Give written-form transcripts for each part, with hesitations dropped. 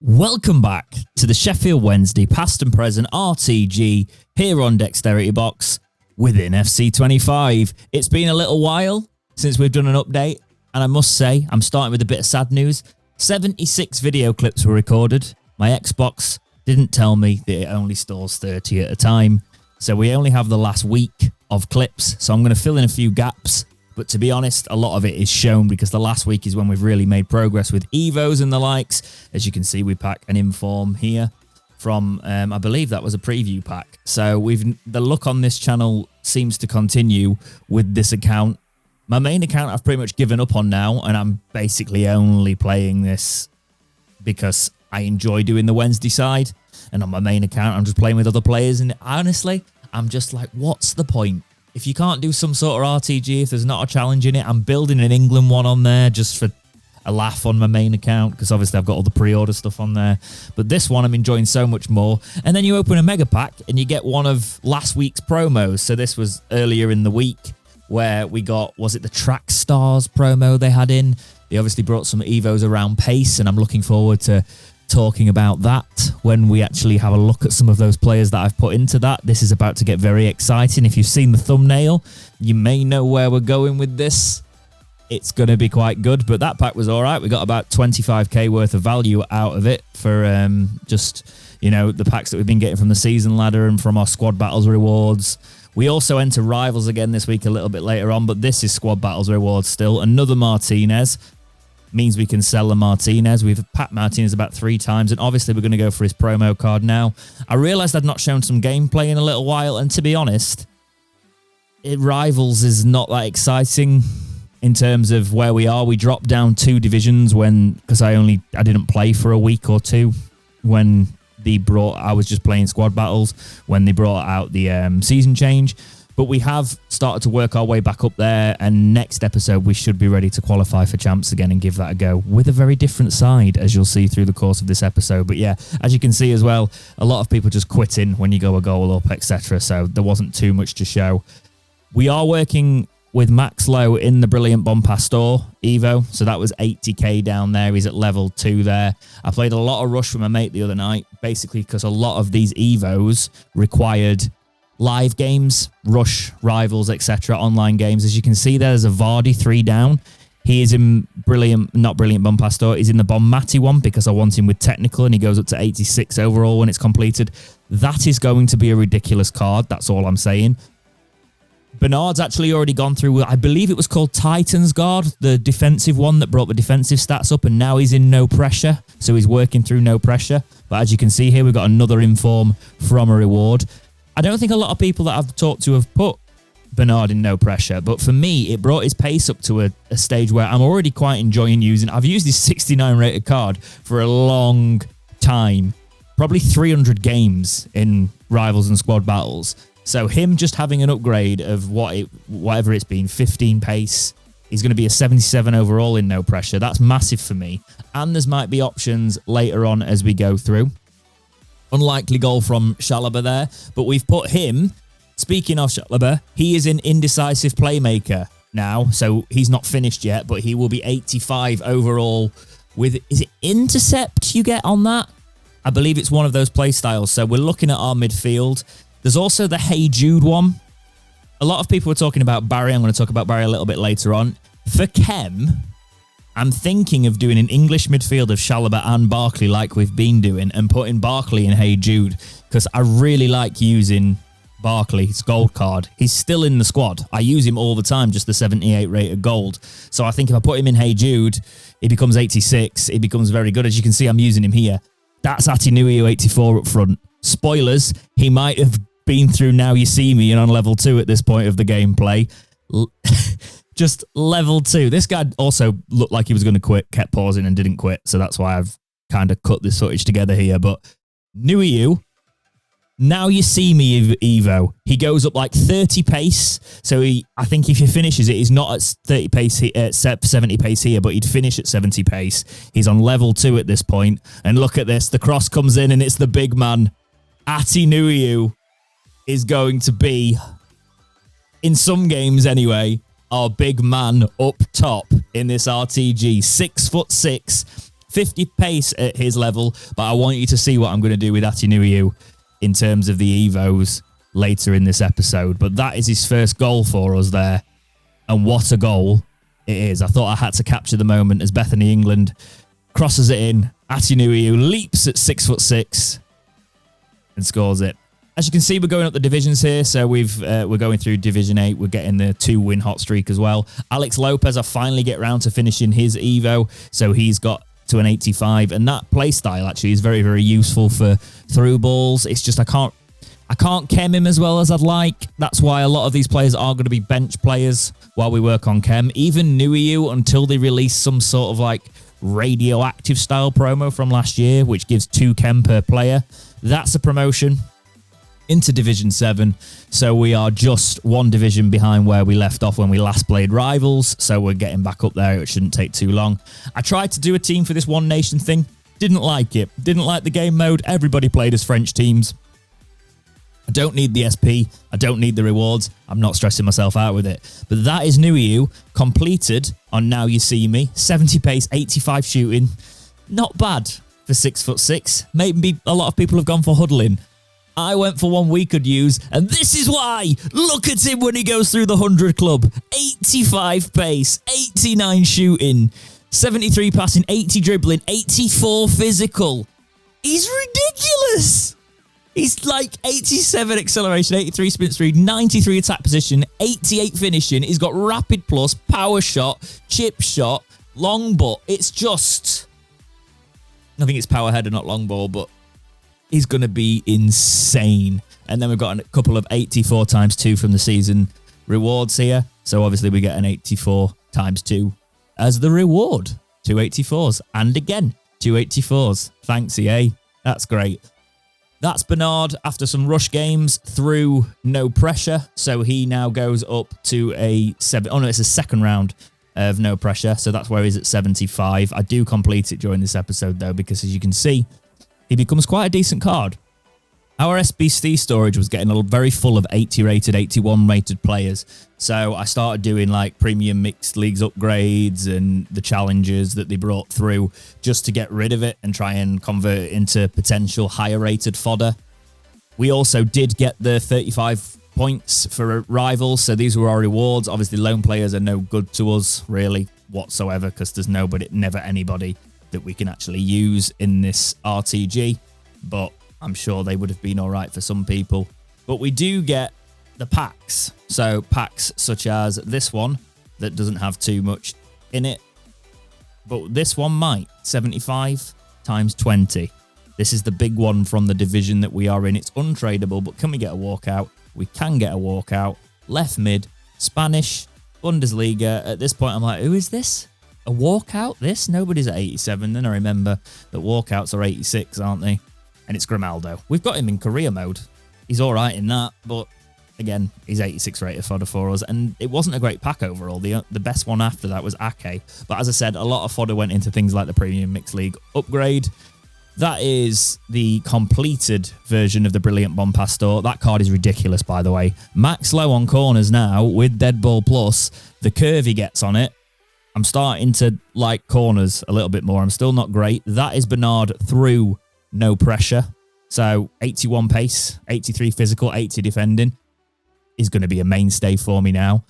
Welcome back to the Sheffield Wednesday past and present RTG here on Dexterity Box within FC25. It's been a little while since we've done an update, and I must say, I'm starting with a bit of sad news. 76 video clips were recorded. My Xbox didn't tell me that it only stores 30 at a time, so we only have the last week of clips, so I'm going to fill in a few gaps. But to be honest, a lot of it is shown because the last week is when we've really made progress with Evos and the likes. As you can see, we pack an inform here from, I believe that was a preview pack. So the look on this channel seems to continue with this account. My main account I've pretty much given up on now, and I'm basically only playing this because I enjoy doing the Wednesday side. And on my main account, I'm just playing with other players. And honestly, I'm just like, what's the point? If you can't do some sort of RTG, if there's not a challenge in it, I'm building an England one on there just for a laugh on my main account, because obviously I've got all the pre-order stuff on there. But this one I'm enjoying so much more. And then you open a mega pack and you get one of last week's promos. So this was earlier in the week where we got, was it the Track Stars promo they had in? They obviously brought some Evos around pace, and I'm looking forward to talking about that when we actually have a look at some of those players that I've put into that. This is about to get very exciting. If you've seen the thumbnail, you may know where we're going with this. It's going to be quite good, but that pack was all right. We got about 25k worth of value out of it for just, you know, the packs that we've been getting from the season ladder and from our squad battles rewards. We also enter rivals again this week a little bit later on, but this is squad battles rewards still. Another Martinez means we can sell a Martinez. We've packed Martinez about 3 times, and obviously we're going to go for his promo card now. I realised I'd not shown some gameplay in a little while, and to be honest, Rivals is not that exciting in terms of where we are. We dropped down 2 divisions because I didn't play for a week or 2 when I was just playing squad battles when they brought out the season change. But we have started to work our way back up there, and next episode we should be ready to qualify for champs again and give that a go with a very different side, as you'll see through the course of this episode. But yeah, as you can see as well, a lot of people just quitting when you go a goal up, etc. So there wasn't too much to show. We are working with Max Low in the Brilliant Bompastor Evo, so that was 80k down there. He's at level 2 there. I played a lot of Rush with my mate the other night, basically because a lot of these Evos required live games, Rush, Rivals, etc., online games. As you can see, there's a Vardy 3 down. He is in not Brilliant Bompastor. He's in the Bommati one because I want him with technical, and he goes up to 86 overall when it's completed. That is going to be a ridiculous card. That's all I'm saying. Bernard's actually already gone through, I believe it was called Titan's Guard, the defensive one that brought the defensive stats up, and now he's in no pressure. So he's working through no pressure. But as you can see here, we've got another inform from a reward. I don't think a lot of people that I've talked to have put Bernard in no pressure, but for me, it brought his pace up to a stage where I'm already quite enjoying using. I've used this 69 rated card for a long time, probably 300 games in Rivals and Squad Battles. So him just having an upgrade of whatever it's been, 15 pace, he's going to be a 77 overall in no pressure. That's massive for me. And there might be options later on as we go through. Unlikely goal from Chalobah there, but we've put him, speaking of Chalobah, he is an indecisive playmaker now, so he's not finished yet, but he will be 85 overall with, is it intercept you get on that? I believe it's one of those play styles, so we're looking at our midfield. There's also the Hey Jude one. A lot of people were talking about Barry. I'm going to talk about Barry a little bit later on. For Chem, I'm thinking of doing an English midfield of Chalobah and Barkley like we've been doing, and putting Barkley in Hey Jude, because I really like using Barkley's gold card. He's still in the squad. I use him all the time, just the 78 rated gold. So I think if I put him in Hey Jude, he becomes 86. He becomes very good. As you can see, I'm using him here. That's Atinuio 84 up front. Spoilers, he might have been through Now You See Me and on level 2 at this point of the gameplay. Just level 2. This guy also looked like he was going to quit, kept pausing and didn't quit. So that's why I've kind of cut this footage together here. But Nuiu, Now You See Me Evo, he goes up like 30 pace. So I think if he finishes it, he's not at 30 pace, at 70 pace here, but he'd finish at 70 pace. He's on level 2 at this point. And look at this. The cross comes in and it's the big man. Ati Nuiu is going to be, in some games anyway, our big man up top in this RTG. 6'6", 50 pace at his level, but I want you to see what I'm going to do with Atinuiu in terms of the Evos later in this episode. But that is his first goal for us there. And what a goal it is. I thought I had to capture the moment as Bethany England crosses it in. Atinuiu leaps at 6'6" and scores it. As you can see, we're going up the divisions here. So we're going through Division 8. We're getting the 2-win hot streak as well. Alex Lopez, I finally get round to finishing his Evo. So he's got to an 85. And that play style actually is very, very useful for through balls. It's just I can't chem him as well as I'd like. That's why a lot of these players are going to be bench players while we work on chem. Even Nuiu, until they release some sort of like radioactive style promo from last year, which gives 2 chem per player. That's a promotion into Division 7. So we are just 1 division behind where we left off when we last played Rivals. So we're getting back up there. It shouldn't take too long. I tried to do a team for this One Nation thing. Didn't like it. Didn't like the game mode. Everybody played as French teams. I don't need the SP. I don't need the rewards. I'm not stressing myself out with it. But that is Nuiu completed on Now You See Me. 70 pace, 85 shooting. Not bad for 6'6". Maybe a lot of people have gone for huddling. I went for one we could use, and this is why. Look at him when he goes through the 100 club. 85 pace, 89 shooting, 73 passing, 80 dribbling, 84 physical. He's ridiculous. He's like 87 acceleration, 83 sprint speed, 93 attack position, 88 finishing. He's got rapid plus, power shot, chip shot, long ball. It's just... I think it's power header, not long ball, but he's going to be insane. And then we've got a couple of 84 times 2 from the season rewards here. So obviously we get an 84 times 2 as the reward. 2 84s. And again, 2 84s. Thanks, EA. That's great. That's Bernard after some rush games through no pressure. So he now goes up to a 7. Oh no, it's a second round of no pressure. So that's where he's at 75. I do complete it during this episode though, because as you can see, he becomes quite a decent card. Our SBC storage was getting very full of 80 rated, 81 rated players. So I started doing like premium mixed leagues upgrades and the challenges that they brought through just to get rid of it and try and convert it into potential higher rated fodder. We also did get the 35 points for Rivals. So these were our rewards. Obviously lone players are no good to us really whatsoever because there's never anybody that we can actually use in this RTG. But I'm sure they would have been all right for some people. But we do get the packs. So packs such as this one that doesn't have too much in it. But this one might. 75 times 20. This is the big one from the division that we are in. It's untradeable, but can we get a walkout? We can get a walkout. Left mid, Spanish, Bundesliga. At this point, I'm like, who is this? A walkout? This? Nobody's at 87. Then I remember that walkouts are 86, aren't they? And it's Grimaldo. We've got him in career mode. He's all right in that, but again, he's 86 rated fodder for us, and it wasn't a great pack overall. The best one after that was Ake, but as I said, a lot of fodder went into things like the Premium Mixed League upgrade. That is the completed version of the Brilliant Bomb Pastor. That card is ridiculous, by the way. Max low on corners now with Dead Ball Plus. The curve he gets on it, I'm starting to like corners a little bit more. I'm still not great. That is Bernard through no pressure. So 81 pace, 83 physical, 80 defending is going to be a mainstay for me now.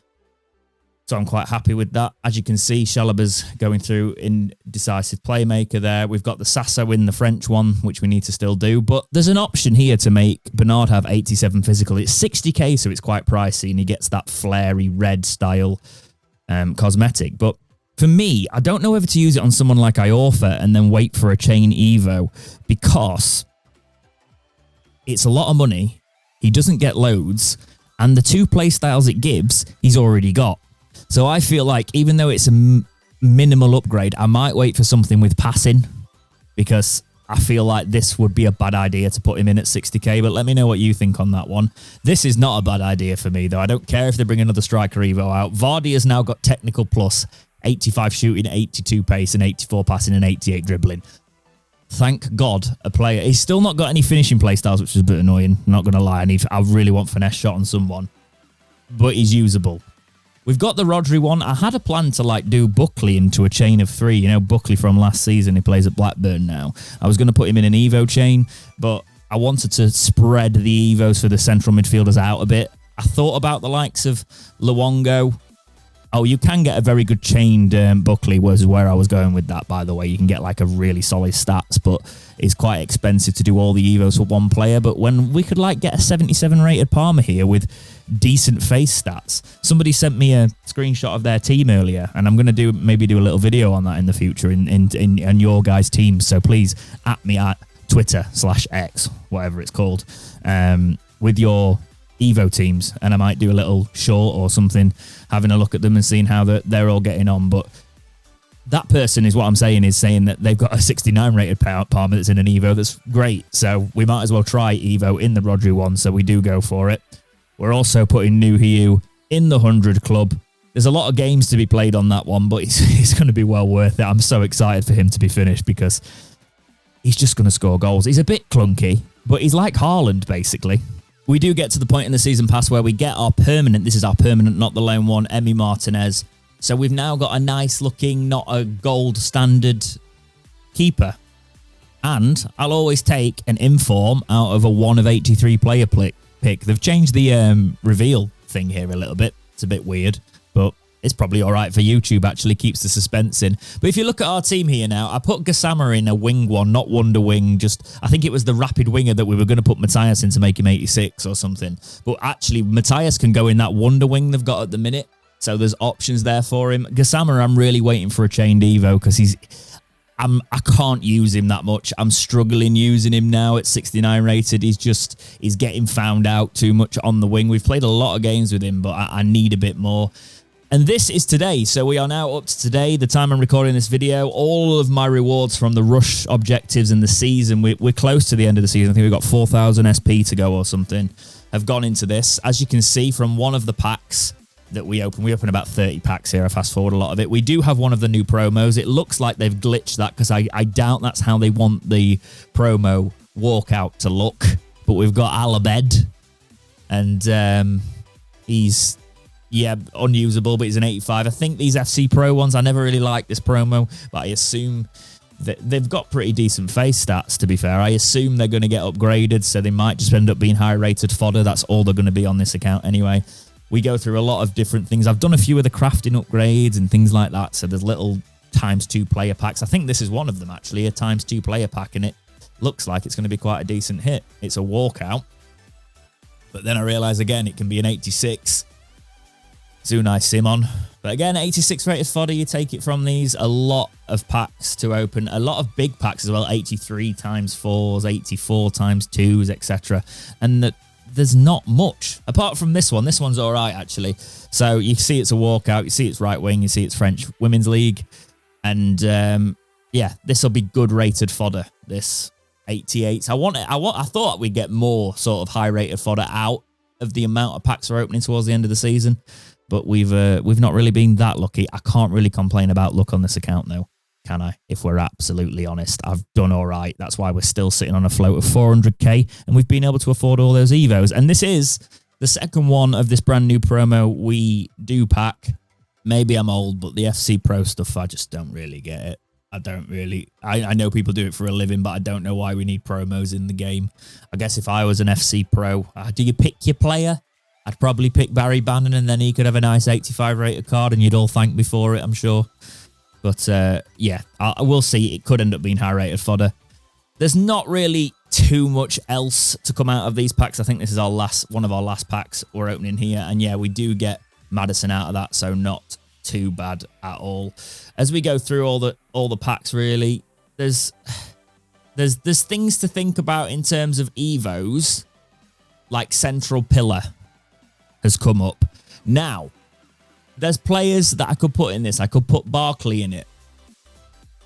So I'm quite happy with that. As you can see, Shalaba's going through indecisive playmaker there. We've got the Sasso in the French one, which we need to still do. But there's an option here to make Bernard have 87 physical. It's 60k, so it's quite pricey, and he gets that flary red style cosmetic. But for me, I don't know whether to use it on someone like Iorfa and then wait for a chain Evo, because it's a lot of money. He doesn't get loads, and the 2 play styles it gives, he's already got. So I feel like even though it's a minimal upgrade, I might wait for something with passing, because I feel like this would be a bad idea to put him in at 60k, but let me know what you think on that one. This is not a bad idea for me, though. I don't care if they bring another striker Evo out. Vardy has now got technical plus, 85 shooting, 82 pace, and 84 passing, and 88 dribbling. Thank God, a player. He's still not got any finishing play styles, which is a bit annoying. I'm not going to lie. I really want finesse shot on someone, but he's usable. We've got the Rodri one. I had a plan to like do Buckley into a chain of 3. You know, Buckley from last season, he plays at Blackburn now. I was going to put him in an Evo chain, but I wanted to spread the Evos for the central midfielders out a bit. I thought about the likes of Luongo. Oh, you can get a very good chained Buckley, was where I was going with that, by the way. You can get like a really solid stats, but it's quite expensive to do all the Evos for one player. But when we could like get a 77 rated Palmer here with decent face stats. Somebody sent me a screenshot of their team earlier, and I'm going to maybe do a little video on that in the future in your guys' team. So please at me at Twitter/X, whatever it's called, with your Evo teams, and I might do a little short or something, having a look at them and seeing how they're all getting on. But that person is what I'm saying, is saying that they've got a 69 rated Palmer that's in an Evo. That's great. So we might as well try Evo in the Rodri one. So we do go for it. We're also putting Nuhiu in the 100 club. There's a lot of games to be played on that one, but he's going to be well worth it. I'm so excited for him to be finished because he's just going to score goals. He's a bit clunky, but he's like Haaland, basically. We do get to the point in the season pass where we get our permanent. This is our permanent, not the loan one, Emi Martinez. So we've now got a nice looking, not a gold standard keeper. And I'll always take an inform out of a 1 of 83 player pick. They've changed the reveal thing here a little bit. It's a bit weird, but it's probably all right for YouTube, actually keeps the suspense in. But if you look at our team here now, I put Gassama in a wing one, not wonder wing. Just, I think it was the rapid winger that we were going to put Matthias in to make him 86 or something. But actually, Matthias can go in that wonder wing they've got at the minute. So there's options there for him. Gassama, I'm really waiting for a chained Evo because I can't use him that much. I'm struggling using him now at 69 rated. He's getting found out too much on the wing. We've played a lot of games with him, but I need a bit more. And this is today. So we are now up to today, the time I'm recording this video. All of my rewards from the rush objectives in the season, we're close to the end of the season. I think we've got 4,000 SP to go or something, have gone into this. As you can see from one of the packs that we open about 30 packs here. I fast forward a lot of it. We do have one of the new promos. It looks like they've glitched that because I doubt that's how they want the promo walkout to look. But we've got Alabed, and he's, yeah, unusable, but he's an 85. I think these FC Pro ones, I never really liked this promo, but I assume that they've got pretty decent face stats, to be fair. I assume they're going to get upgraded, so they might just end up being high-rated fodder. That's all they're going to be on this account anyway. We go through a lot of different things. I've done a few of the crafting upgrades and things like that, so there's little ×2 player packs. I think this is one of them, actually, a ×2 player pack, and it looks like it's going to be quite a decent hit. It's a walkout, but then I realise again it can be an 86. Zunai Simon. But again, 86 rated fodder, you take it from these. A lot of packs to open. A lot of big packs as well. 83 ×4s, 84 ×2s, etc. And there's not much. Apart from this one. This one's all right, actually. So you see it's a walkout. You see it's right wing. You see it's French Women's League. And yeah, this will be good rated fodder. This 88. I thought we'd get more sort of high rated fodder out of the amount of packs we're opening towards the end of the season. But we've not really been that lucky. I can't really complain about luck on this account, though, can I? If we're absolutely honest, I've done all right. That's why we're still sitting on a float of 400k, and we've been able to afford all those Evos. And this is the second one of this brand new promo we do pack. Maybe I'm old, but the FC Pro stuff, I just don't really get it. I know people do it for a living, but I don't know why we need promos in the game. I guess if I was an FC Pro, do you pick your player? I'd probably pick Barry Bannon, and then he could have a nice 85 rated card, and you'd all thank me for it, I'm sure. But yeah, I will see. It could end up being high rated fodder. There's not really too much else to come out of these packs. I think this is one of our last packs we're opening here, and yeah, we do get Maddison out of that, so not too bad at all. As we go through all the packs, really, there's things to think about in terms of Evos, like Central Pillar has come up. Now, there's players that I could put in this. I could put Barkley in it.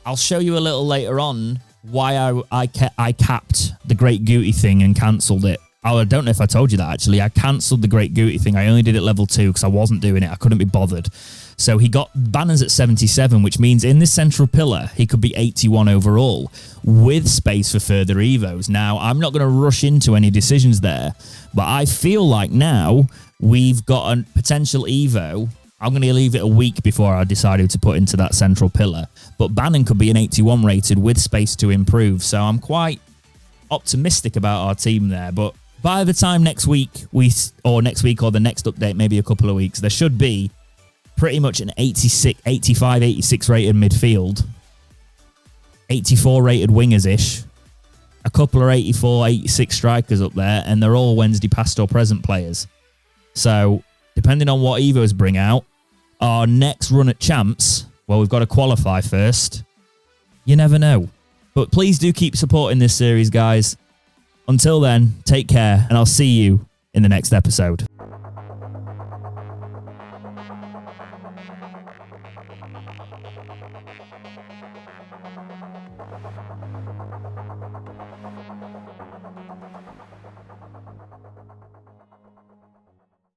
I'll show you a little later on why I capped the Great Gooty thing and cancelled it. Oh, I don't know if I told you that, actually. I cancelled the Great Gooty thing. I only did it level 2 because I wasn't doing it. I couldn't be bothered. So he got banners at 77, which means in this Central Pillar, he could be 81 overall with space for further Evos. Now, I'm not going to rush into any decisions there, but I feel like now we've got a potential Evo I'm going to leave it a week before I decide who to put into that central pillar. But Bannon could be an 81 rated with space to improve. So I'm quite optimistic about our team there. But by the time next week, or the next update, maybe a couple of weeks, there should be pretty much an 86, 85, 86 rated midfield, 84 rated wingers-ish, a couple of 84, 86 strikers up there, and they're all Wednesday past or present players. So depending on what Evos bring out, our next run at champs, well, we've got to qualify first. You never know. But please do keep supporting this series, guys. Until then, take care, and I'll see you in the next episode.